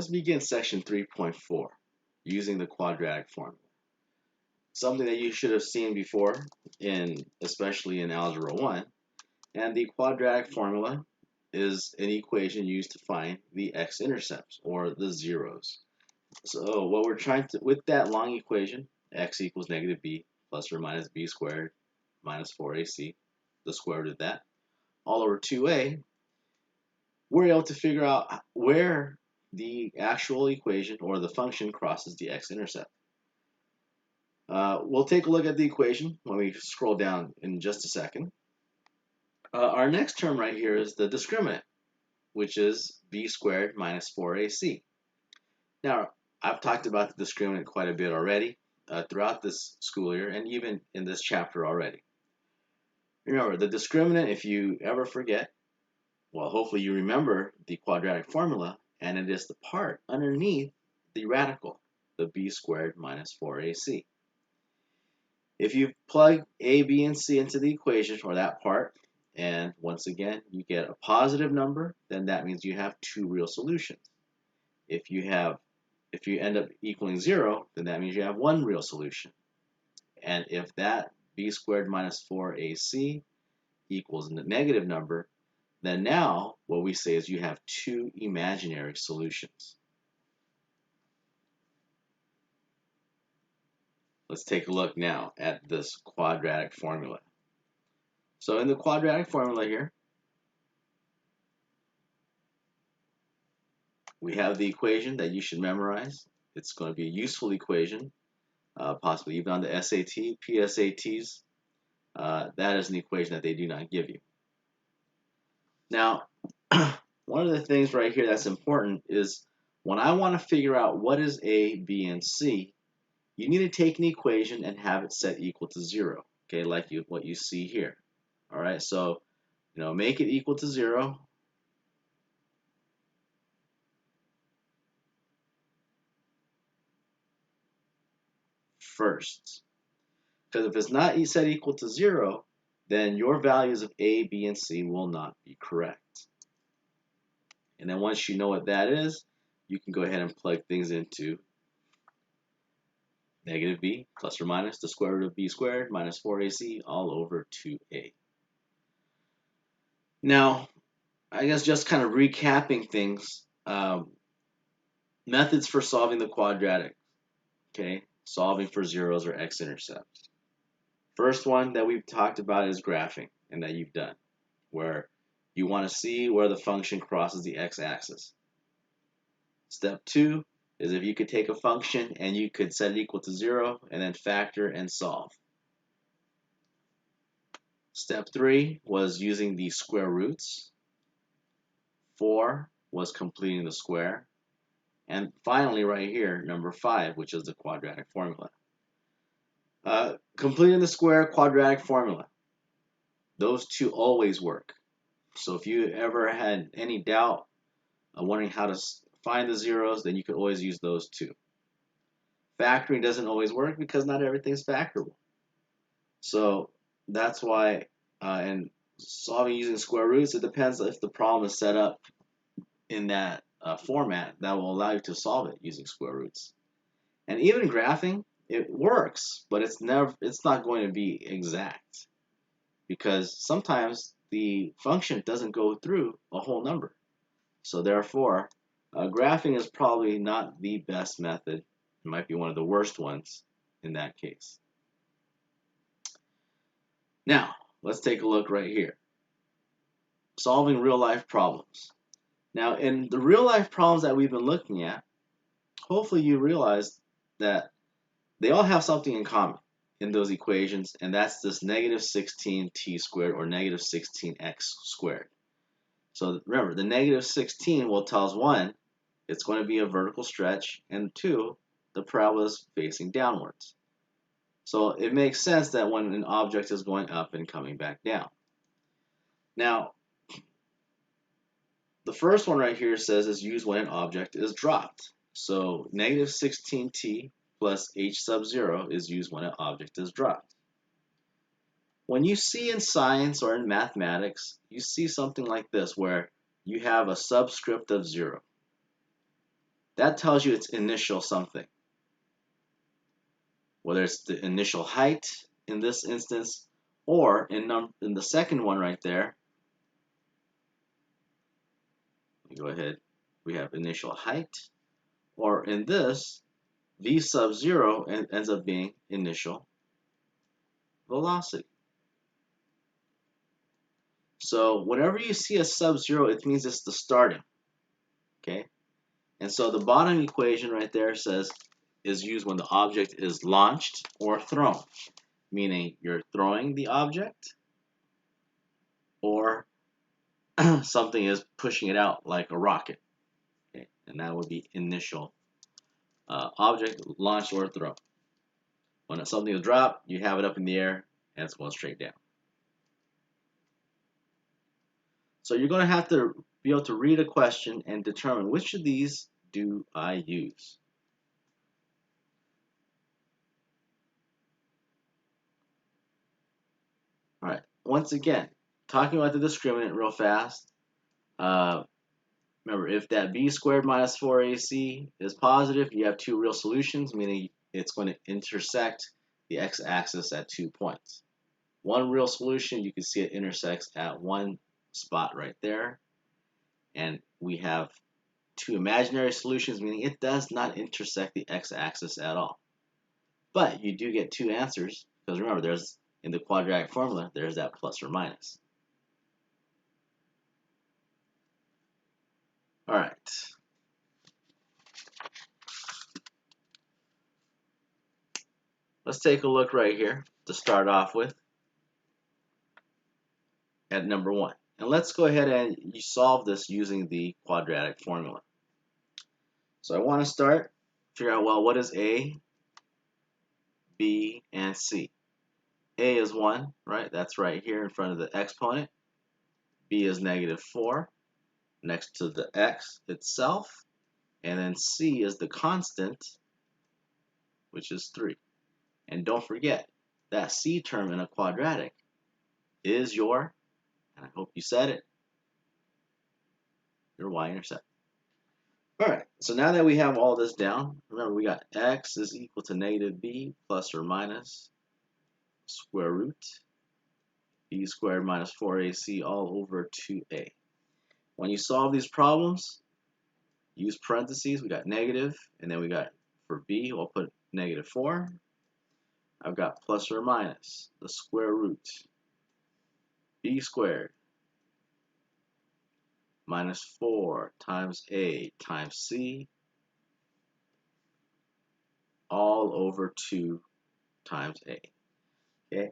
Let's begin section 3.4, using the quadratic formula. Something that you should have seen before, especially in Algebra 1. And the quadratic formula is an equation used to find the x-intercepts, or the zeros. So what we're trying to, with that long equation, x equals negative b plus or minus b squared minus 4ac, the square root of that, all over 2a, we're able to figure out where the actual equation or the function crosses the x-intercept. We'll take a look at the equation when we scroll down in just a second. Our next term right here is the discriminant, which is b squared minus 4ac. Now, I've talked about the discriminant quite a bit already throughout this school year and even in this chapter already. Remember, the discriminant, if you ever forget, well, hopefully you remember the quadratic formula, and it is the part underneath the radical, the b squared minus 4ac. If you plug a, b, and c into the equation, or that part, and once again you get a positive number, then that means you have two real solutions. If you end up equaling 0, then that means you have one real solution. And if that b squared minus 4ac equals a negative number, then now what we say is you have two imaginary solutions. Let's take a look now at this quadratic formula. So in the quadratic formula here, we have the equation that you should memorize. It's going to be a useful equation, possibly even on the SAT, PSATs. That is an equation that they do not give you. Now, one of the things right here that's important is when I want to figure out what is A, B, and C, you need to take an equation and have it set equal to 0, okay, like what you see here. All right, so make it equal to 0. First, because if it's not set equal to 0, then your values of A, B, and C will not be correct. And then once you know what that is, you can go ahead and plug things into negative b plus or minus the square root of b squared minus 4ac all over 2a. Now, I guess just kind of recapping things, methods for solving the quadratic, okay, solving for zeros or x-intercepts. First one that we've talked about is graphing, and that you've done, where you want to see where the function crosses the x-axis. Step 2 is if you could take a function and you could set it equal to 0 and then factor and solve. Step 3 was using the square roots. 4 was completing the square. And finally right here, number 5, which is the quadratic formula. Completing the square, quadratic formula. Those two always work. So if you ever had any doubt wondering how to find the zeros, then you could always use those two. Factoring doesn't always work because not everything's factorable. So that's why in solving using square roots, it depends if the problem is set up in that format that will allow you to solve it using square roots. And even graphing, it works, but it's not going to be exact, because sometimes the function doesn't go through a whole number. So therefore, graphing is probably not the best method. It might be one of the worst ones in that case. Now, let's take a look right here. Solving real-life problems. Now, in the real-life problems that we've been looking at, hopefully you realize that they all have something in common in those equations, and that's this negative 16t squared or negative 16x squared. So remember, the negative 16 will tell us 1, it's going to be a vertical stretch, and 2, the parabola is facing downwards. So it makes sense that when an object is going up and coming back down. Now, the first one right here says is used when an object is dropped. So negative 16t plus h sub 0 is used when an object is dropped. When you see in science or in mathematics, you see something like this where you have a subscript of 0. that tells you its initial something. Whether it's the initial height in this instance, or in the second one right there, let me go ahead, we have initial height, or in this, v sub 0 ends up being initial velocity. So whenever you see a sub 0, it means it's the starting. Okay? And so the bottom equation right there is used when the object is launched or thrown, meaning you're throwing the object or something is pushing it out like a rocket. Okay? And that would be initial object launched or thrown. When something is dropped, you have it up in the air and it's going straight down. So you're going to have to be able to read a question and determine which of these do I use. All right, once again, talking about the discriminant real fast. Remember, if that b squared minus 4ac is positive, you have two real solutions, meaning it's going to intersect the x-axis at 2 points. One real solution, you can see it intersects at one spot right there. And we have two imaginary solutions, meaning it does not intersect the x-axis at all. But you do get two answers, because remember, there's in the quadratic formula, there's that plus or minus. All right. Let's take a look right here to start off with at number 1. And let's go ahead and solve this using the quadratic formula. So I want to start, figure out, well, what is A, B, and C? A is 1, right? That's right here in front of the exponent. B is -4 next to the x itself. And then C is the constant, which is 3. And don't forget, that C term in a quadratic is your, and I hope you said it, your y-intercept. All right, so now that we have all this down, remember we got x is equal to -b plus or minus square root b squared minus 4ac all over 2a. When you solve these problems, use parentheses. We got negative, and then we got, for b, we'll put -4. I've got plus or minus the square root b squared minus 4 times a times c all over 2 times a. Okay.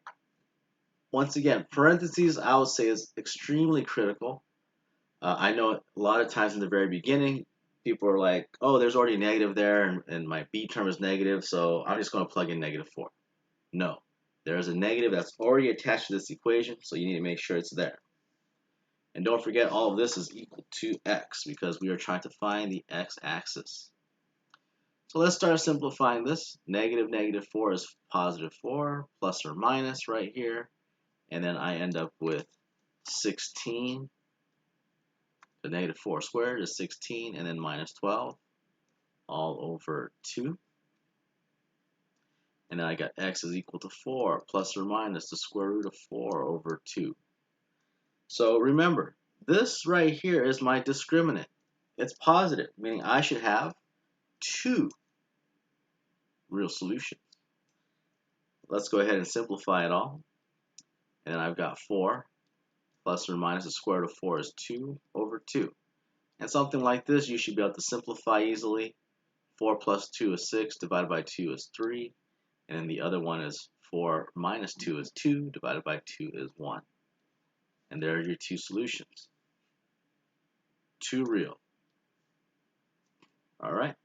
Once again, parentheses I would say is extremely critical. I know a lot of times in the very beginning, people are like, oh, there's already a negative there, and my b term is negative, so I'm just going to plug in -4. No, there is a negative that's already attached to this equation, so you need to make sure it's there. And don't forget, all of this is equal to x because we are trying to find the x-axis. So let's start simplifying this. -4 is +4, plus or minus right here. And then I end up with 16. The -4 squared is 16, and then -12 all over 2. And then I got x is equal to 4 plus or minus the square root of 4 over 2. So remember, this right here is my discriminant. It's positive, meaning I should have 2 real solutions. Let's go ahead and simplify it all. And then I've got 4 plus or minus the square root of 4 is 2 over 2. And something like this you should be able to simplify easily. 4 plus 2 is 6, divided by 2 is 3. And then the other one is 4 minus 2 is 2, divided by 2 is 1. And there are your 2 solutions. 2 real. All right.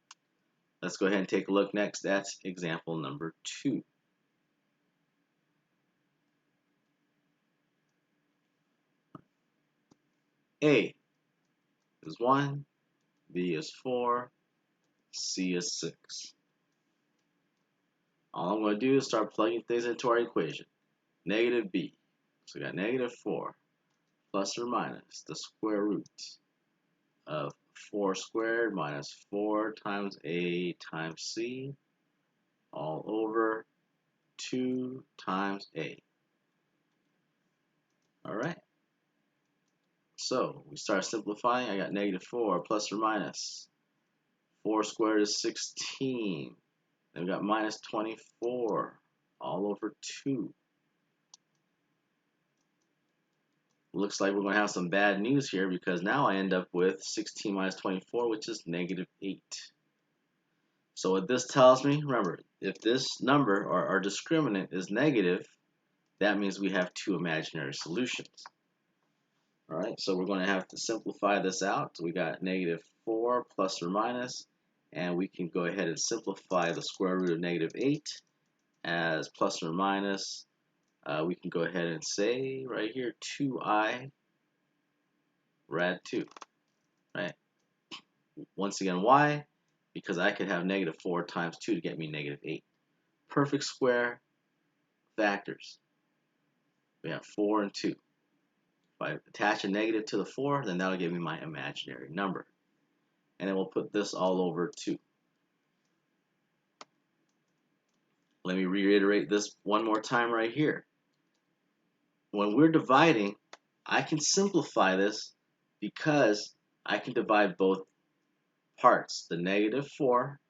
Let's go ahead and take a look next at example number 2. A is 1, B is 4, C is 6. All I'm going to do is start plugging things into our equation. -b. So we got -4 plus or minus the square root of 4 squared minus 4 times A times C all over 2 times A. All right. So we start simplifying. I got negative 4 plus or minus. 4 squared is 16. Then we got minus 24 all over 2. Looks like we're going to have some bad news here because now I end up with 16 minus 24, which is negative 8. So what this tells me, remember, if this number or our discriminant is negative, that means we have two imaginary solutions. All right, so we're going to have to simplify this out. So we got negative 4 plus or minus, and we can go ahead and simplify the square root of negative 8 as plus or minus. We can go ahead and say right here 2i rad 2, right? Once again, why? Because I could have negative 4 times 2 to get me negative 8. Perfect square factors. We have 4 and 2. If I attach a negative to the 4, then that'll give me my imaginary number. And then we'll put this all over 2. Let me reiterate this one more time right here. When we're dividing, I can simplify this because I can divide both parts, the negative 4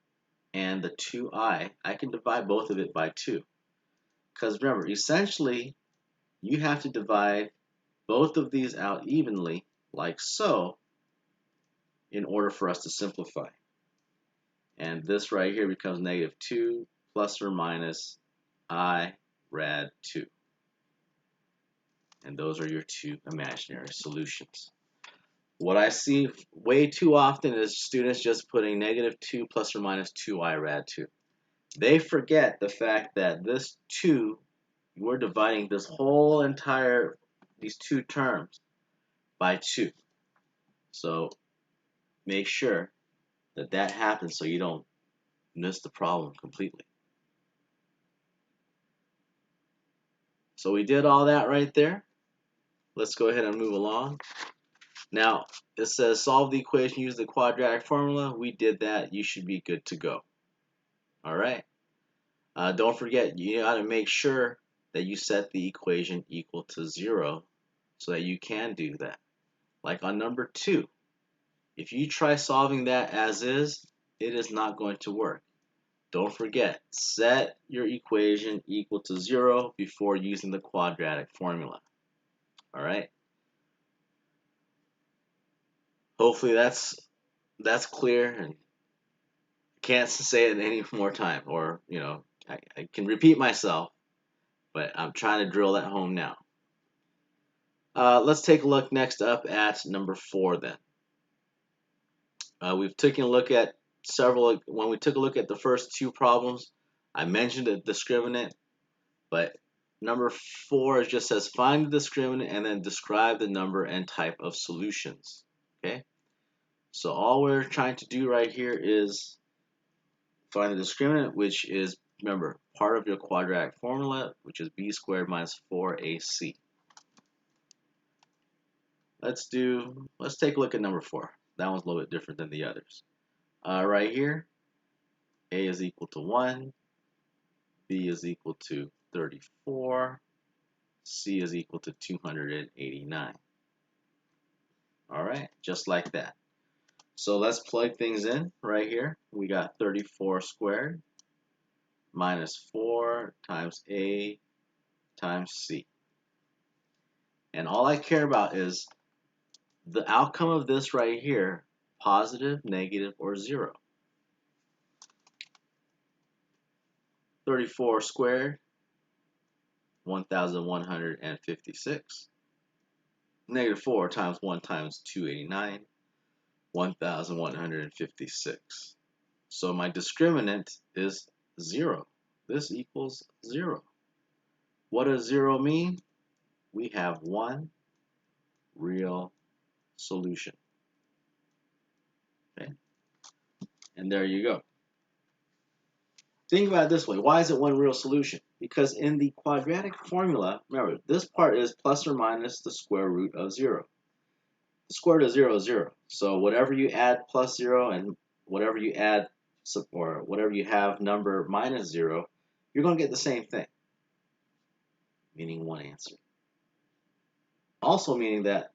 and the 2i. I can divide both of it by 2. Because remember, essentially, you have to divide both of these out evenly, like so, in order for us to simplify. And this right here becomes negative 2 plus or minus I rad 2. And those are your two imaginary solutions. What I see way too often is students just putting negative 2 plus or minus 2i rad 2. They forget the fact that this 2, we're dividing this whole entire, these two terms by 2. So make sure that that happens so you don't miss the problem completely. So we did all that right there. Let's go ahead and move along. Now, it says solve the equation using the quadratic formula. We did that. You should be good to go. All right. Don't forget, you got to make sure that you set the equation equal to 0 so that you can do that. Like on number 2, if you try solving that as is, it is not going to work. Don't forget, set your equation equal to 0 before using the quadratic formula. All right. Hopefully that's clear, and can't say it any more time, or I can repeat myself, but I'm trying to drill that home now. Let's take a look next up at number 4 then. We've taken a look at several. When we took a look at the first two problems, I mentioned a discriminant, but number 4 it just says find the discriminant and then describe the number and type of solutions. Okay, so all we're trying to do right here is find the discriminant, which is, remember, part of your quadratic formula, which is b squared minus 4ac. Let's take a look at number 4. That one's a little bit different than the others. Right here, a is equal to 1, b is equal to 34, c is equal to 289. All right, just like that. So let's plug things in right here. We got 34 squared minus 4 times a times c. And all I care about is the outcome of this right here, positive, negative, or 0. 34 squared, 1,156. Negative 4 times 1 times 289, 1,156. So my discriminant is 0. This equals 0. What does 0 mean? We have one real solution. Okay? And there you go. Think about it this way. Why is it one real solution? Because in the quadratic formula, remember, this part is plus or minus the square root of 0. the square root of 0 is 0. So whatever you add plus 0 and whatever you add or whatever you have number minus 0, you're going to get the same thing, meaning one answer. Also meaning that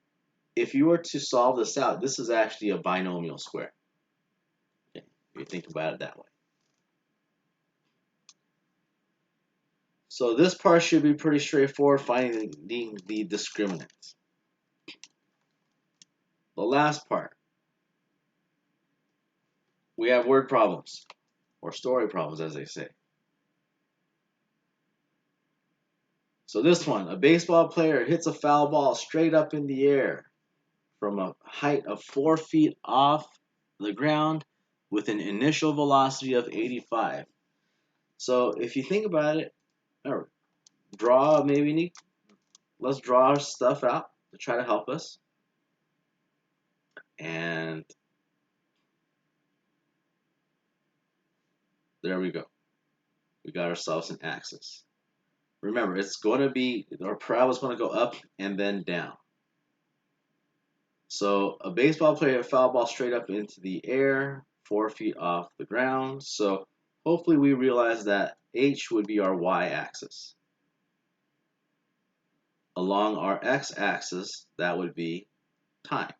if you were to solve this out, this is actually a binomial square. Okay, if you think about it that way. So this part should be pretty straightforward, finding the discriminant. The last part, we have word problems, or story problems as they say. So this one, a baseball player hits a foul ball straight up in the air from a height of 4 feet off the ground with an initial velocity of 85. So if you think about it, or let's draw our stuff out to try to help us. And there we go. We got ourselves an axis. Remember, it's going to be, our parabola is going to go up and then down. So a baseball player hit a foul ball straight up into the air, 4 feet off the ground. So hopefully we realize that h would be our y-axis. Along our x-axis, that would be time.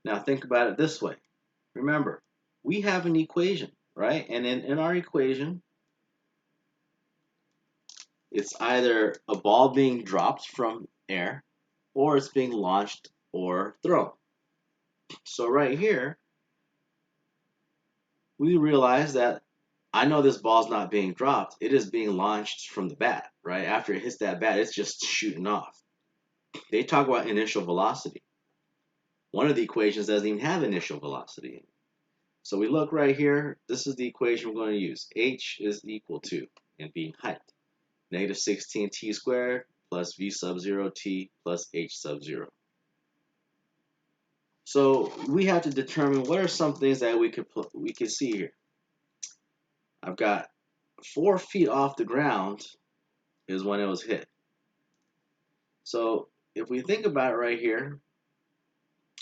Now think about it this way. Remember, we have an equation, right? And in our equation, it's either a ball being dropped from air or it's being launched or thrown. So right here, we realize that I know this ball's not being dropped. It is being launched from the bat, right? After it hits that bat, it's just shooting off. They talk about initial velocity. One of the equations doesn't even have initial velocity. So we look right here. This is the equation we're going to use. H is equal to, and being height, negative 16 t squared plus v sub 0 t plus h sub 0. So we have to determine what are some things that we could see here. I've got 4 feet off the ground is when it was hit. So if we think about it right here,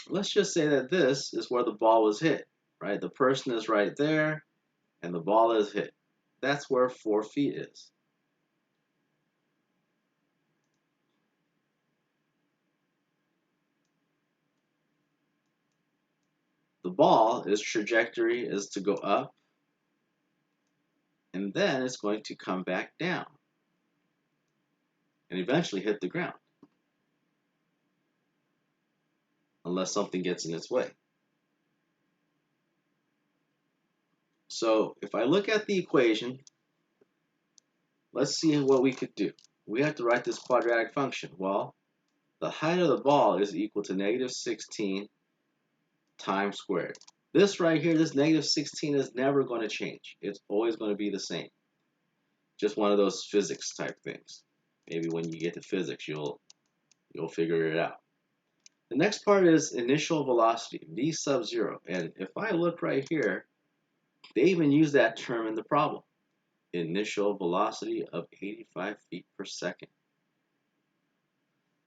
let's just say that this is where the ball was hit, right? The person is right there and the ball is hit. That's where 4 feet is. The ball, its trajectory is to go up, and then it's going to come back down and eventually hit the ground, unless something gets in its way. So if I look at the equation, let's see what we could do. We have to write this quadratic function. Well, the height of the ball is equal to negative 16 times squared. This right here, this negative 16 is never going to change. It's always going to be the same. Just one of those physics type things. Maybe when you get to physics, you'll figure it out. The next part is initial velocity, v sub 0. And if I look right here, they even use that term in the problem. Initial velocity of 85 feet per second.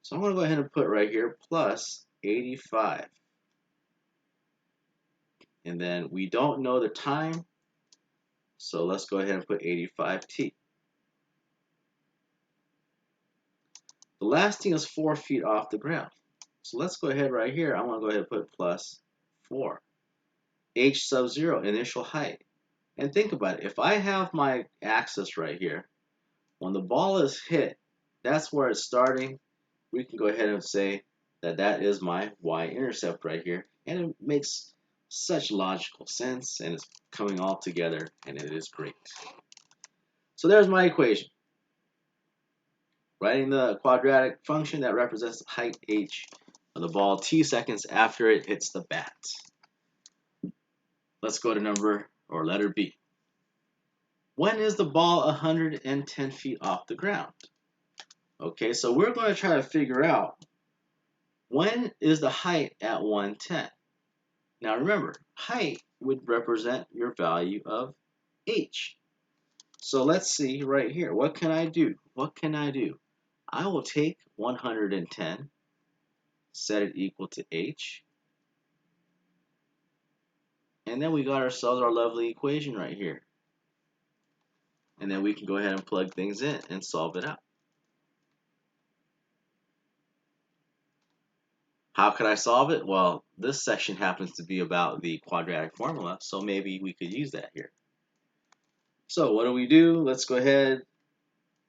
So I'm going to go ahead and put right here plus 85. And then we don't know the time, so let's go ahead and put 85t. The last thing is 4 feet off the ground. So let's go ahead right here. I want to go ahead and put plus 4. H sub 0, initial height. And think about it. If I have my axis right here, when the ball is hit, that's where it's starting. We can go ahead and say that that is my y-intercept right here. And it makes such logical sense, and it's coming all together, and it is great. So there's my equation. Writing the quadratic function that represents height h of the ball t seconds after it hits the bat. Let's go to letter B. When is the ball 110 feet off the ground? Okay, so we're going to try to figure out when is the height at 110. Now remember, height would represent your value of h. So let's see right here. What can I do? What can I do? I will take 110 set it equal to h, and then we got ourselves our lovely equation right here. And then we can go ahead and plug things in and solve it out. How could I solve it? Well, this section happens to be about the quadratic formula, so maybe we could use that here. So what do? Let's go ahead.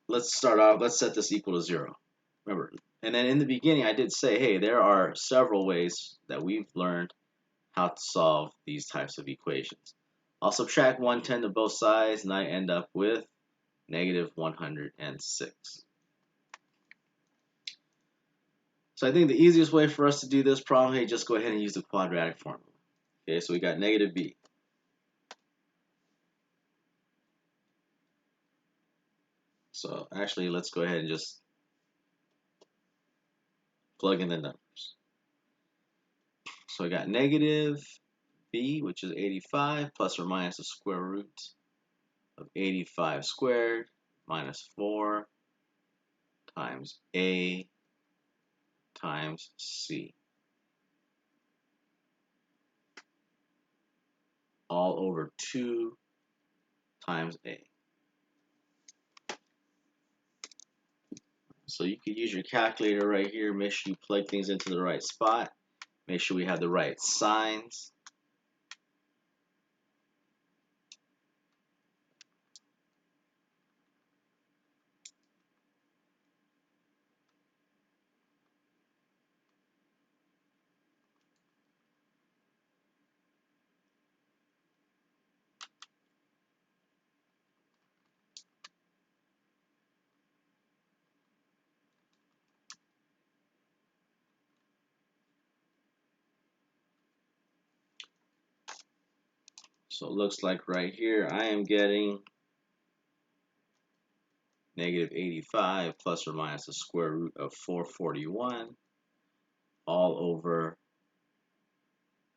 Let's start off. Let's set this equal to 0. Remember, and then in the beginning I did say, hey, there are several ways that we've learned how to solve these types of equations. I'll subtract 110 to both sides, and I end up with negative 106. So I think the easiest way for us to do this problem, hey, just go ahead and use the quadratic formula. Okay, so we got negative b. So actually, let's go ahead and just plug in the numbers. So I got negative b, which is 85, plus or minus the square root of 85 squared minus 4 times a times c, all over 2 times a. So you could use your calculator right here. Make sure you plug things into the right spot. Make sure we have the right signs. So it looks like right here I am getting negative 85 plus or minus the square root of 441 all over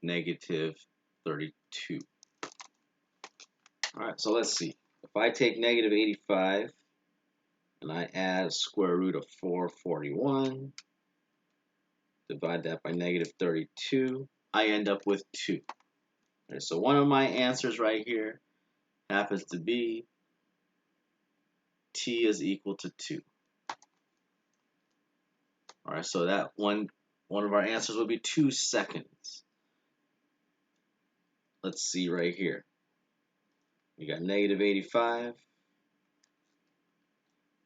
negative 32. All right, so let's see. If I take negative 85 and I add square root of 441, divide that by negative 32, I end up with 2. Okay, so one of my answers right here happens to be t is equal to 2. All right, so that one of our answers will be 2 seconds. Let's see right here. We got negative 85,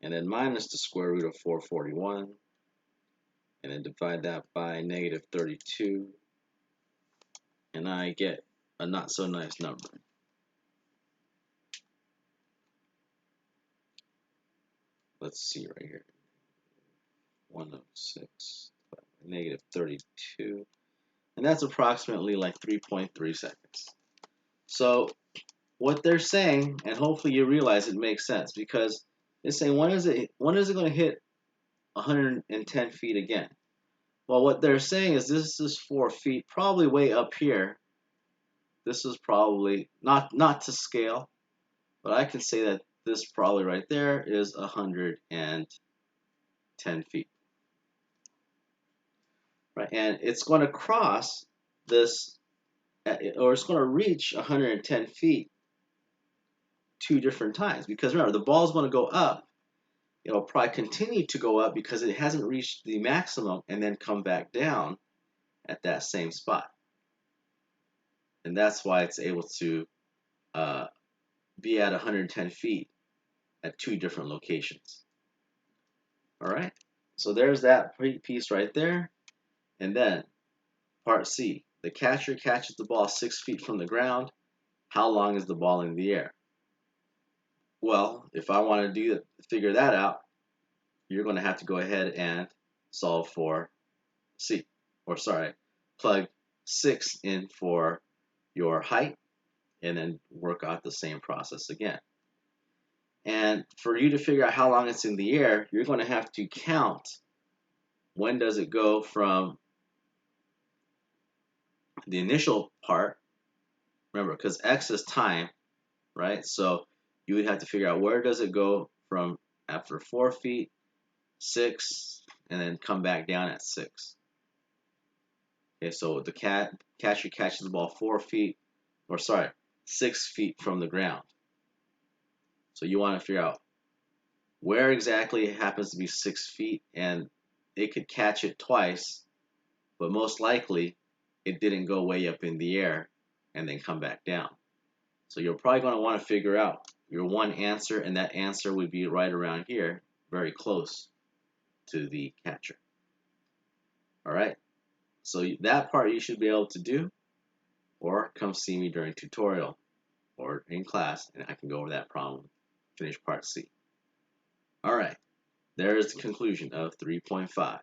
and then minus the square root of 441, and then divide that by negative 32, and I get a not so nice number. Let's see right here. 106 negative 32, and that's approximately like 3.3 seconds. So what they're saying, and hopefully you realize it makes sense, because they're saying when is it going to hit 110 feet again? Well, what they're saying is this is 4 feet, probably way up here. This is probably not to scale, but I can say that this probably right there is 110 feet. Right, and it's going to cross this, or it's going to reach 110 feet 2 different times, because remember, the ball is going to go up. It'll probably continue to go up because it hasn't reached the maximum and then come back down at that same spot. And that's why it's able to be at 110 feet at 2 different locations. All right, so there's that piece right there. And then part C, the catcher catches the ball 6 feet from the ground. How long is the ball in the air? Well, if I want to figure that out, you're going to have to go ahead and solve for C, or sorry, plug 6 in for your height, and then work out the same process again. And for you to figure out how long it's in the air, you're going to have to count when does it go from the initial part, remember, because x is time, right? So you would have to figure out where does it go from after 4 feet, 6, and then come back down at 6. Okay, so the catcher catches the ball 6 feet from the ground. So you want to figure out where exactly it happens to be 6 feet, and it could catch it twice, but most likely it didn't go way up in the air and then come back down. So you're probably going to want to figure out your one answer, and that answer would be right around here, very close to the catcher. All right, so that part you should be able to do, or come see me during tutorial or in class, and I can go over that problem, finish part C. All right, there's the conclusion of 3.5.